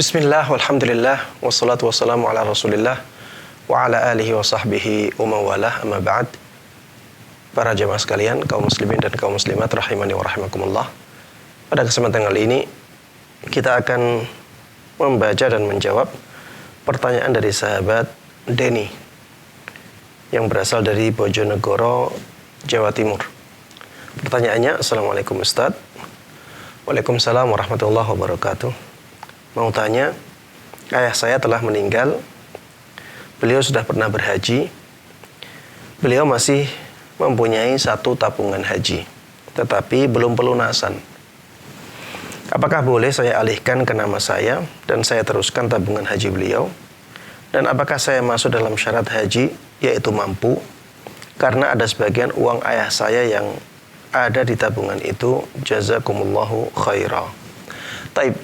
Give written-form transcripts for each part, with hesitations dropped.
Bismillah, walhamdulillah, wassalatu wassalamu ala rasulillah wa ala alihi wa sahbihi wa mawalah, amma ba'd. Para jamaah sekalian, kaum muslimin dan kaum muslimat rahimani wa rahimakumullah. Pada kesempatan kali ini kita akan membaca dan menjawab pertanyaan dari sahabat Denny yang berasal dari Bojonegoro, Jawa Timur. Pertanyaannya, Assalamualaikum Ustaz. Waalaikumsalam warahmatullahi wabarakatuh. Mau tanya, ayah saya telah meninggal. Beliau sudah pernah berhaji. Beliau masih mempunyai 1 tabungan haji, tetapi belum pelunasan. Apakah boleh saya alihkan ke nama saya dan saya teruskan tabungan haji beliau? Dan apakah saya masuk dalam syarat haji, yaitu mampu? Karena ada sebagian uang ayah saya yang ada di tabungan itu. Jazakumullahu khaira. Taib.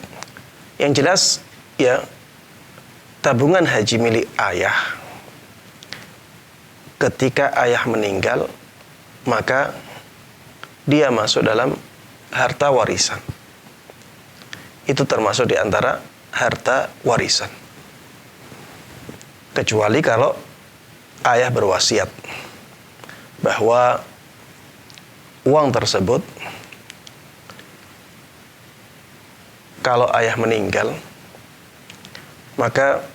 Yang jelas, ya, tabungan haji milik ayah, ketika ayah meninggal, maka dia masuk dalam harta warisan. Itu termasuk di antara harta warisan. Kecuali kalau ayah berwasiat bahwa uang tersebut, kalau ayah meninggal, maka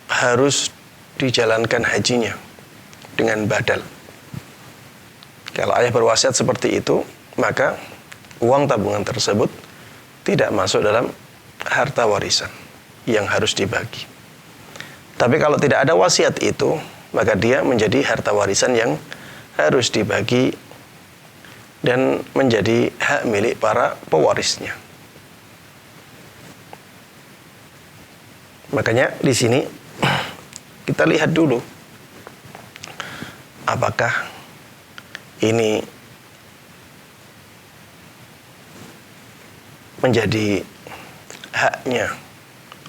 harus dijalankan hajinya dengan badal. Kalau ayah berwasiat seperti itu, maka uang tabungan tersebut tidak masuk dalam harta warisan yang harus dibagi. Tapi kalau tidak ada wasiat itu, maka dia menjadi harta warisan yang harus dibagi dan menjadi hak milik para pewarisnya. Makanya di sini kita lihat dulu apakah ini menjadi haknya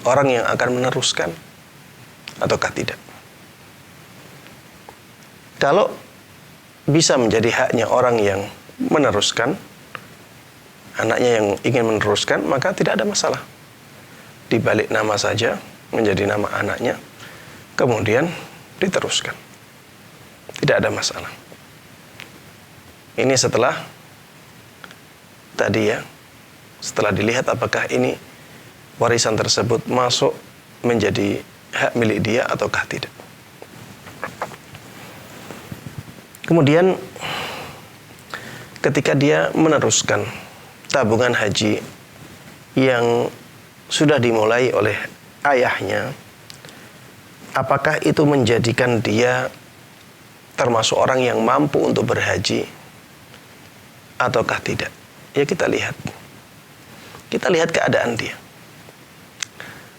orang yang akan meneruskan ataukah tidak. Kalau bisa menjadi haknya orang yang meneruskan, anaknya yang ingin meneruskan, maka tidak ada masalah. Dibalik nama saja menjadi nama anaknya, kemudian diteruskan. Tidak ada masalah. Ini setelah tadi, ya, setelah dilihat apakah ini warisan tersebut masuk menjadi hak milik dia ataukah tidak. Kemudian ketika dia meneruskan tabungan haji yang sudah dimulai oleh ayahnya, apakah itu menjadikan dia termasuk orang yang mampu untuk berhaji ataukah tidak? Ya, kita lihat. Kita lihat keadaan dia.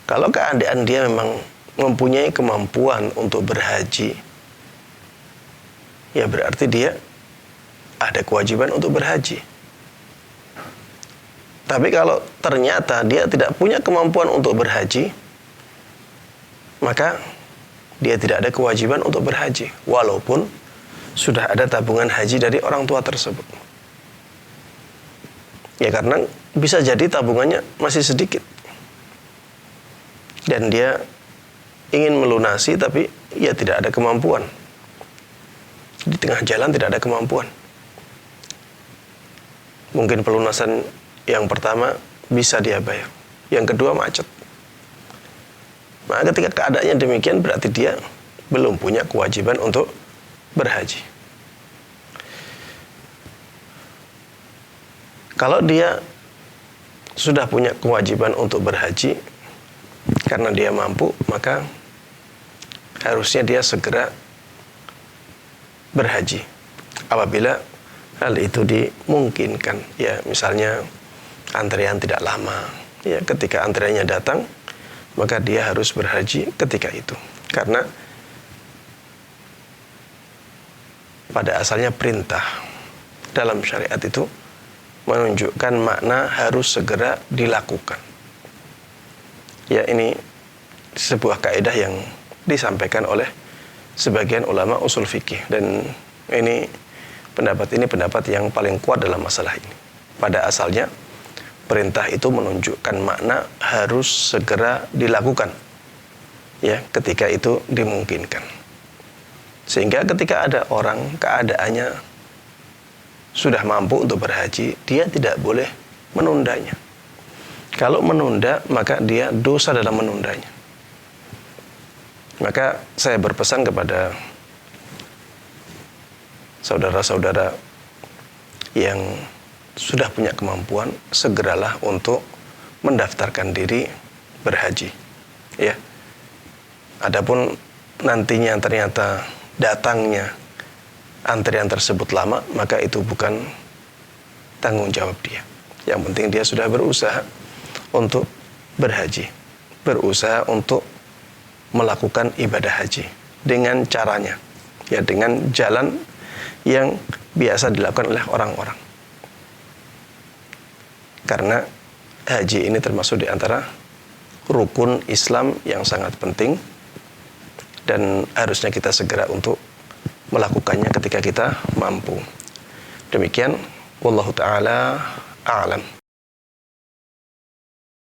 Kalau keadaan dia memang mempunyai kemampuan untuk berhaji, ya berarti dia ada kewajiban untuk berhaji. Tapi kalau ternyata dia tidak punya kemampuan untuk berhaji, maka dia tidak ada kewajiban untuk berhaji, walaupun sudah ada tabungan haji dari orang tua tersebut. Ya, karena bisa jadi tabungannya masih sedikit dan dia ingin melunasi, tapi ya tidak ada kemampuan. Di tengah jalan tidak ada kemampuan. Mungkin pelunasan yang pertama bisa dia bayar, yang kedua macet. Maka ketika keadaannya demikian, berarti dia belum punya kewajiban untuk berhaji. Kalau dia sudah punya kewajiban untuk berhaji karena dia mampu, maka harusnya dia segera berhaji apabila hal itu dimungkinkan. Ya, misalnya antrian tidak lama, ya, ketika antriannya datang, maka dia harus berhaji ketika itu. Karena pada asalnya perintah dalam syariat itu menunjukkan makna harus segera dilakukan. Ya, ini sebuah kaidah yang disampaikan oleh sebagian ulama usul fikih, dan ini pendapat yang paling kuat dalam masalah ini. Pada asalnya perintah itu menunjukkan makna harus segera dilakukan, ya, ketika itu dimungkinkan. Sehingga ketika ada orang keadaannya sudah mampu untuk berhaji, dia tidak boleh menundanya. Kalau menunda, maka dia dosa dalam menundanya. Maka saya berpesan kepada saudara-saudara yang sudah punya kemampuan, segeralah untuk mendaftarkan diri berhaji, ya. Adapun nantinya ternyata datangnya antrian tersebut lama, maka itu bukan tanggung jawab dia. Yang penting dia sudah berusaha untuk berhaji, berusaha untuk melakukan ibadah haji dengan caranya, ya, dengan jalan yang biasa dilakukan oleh orang-orang. Karena haji ini termasuk di antara rukun Islam yang sangat penting dan harusnya kita segera untuk melakukannya ketika kita mampu. Demikian, wallahu taala a'lam.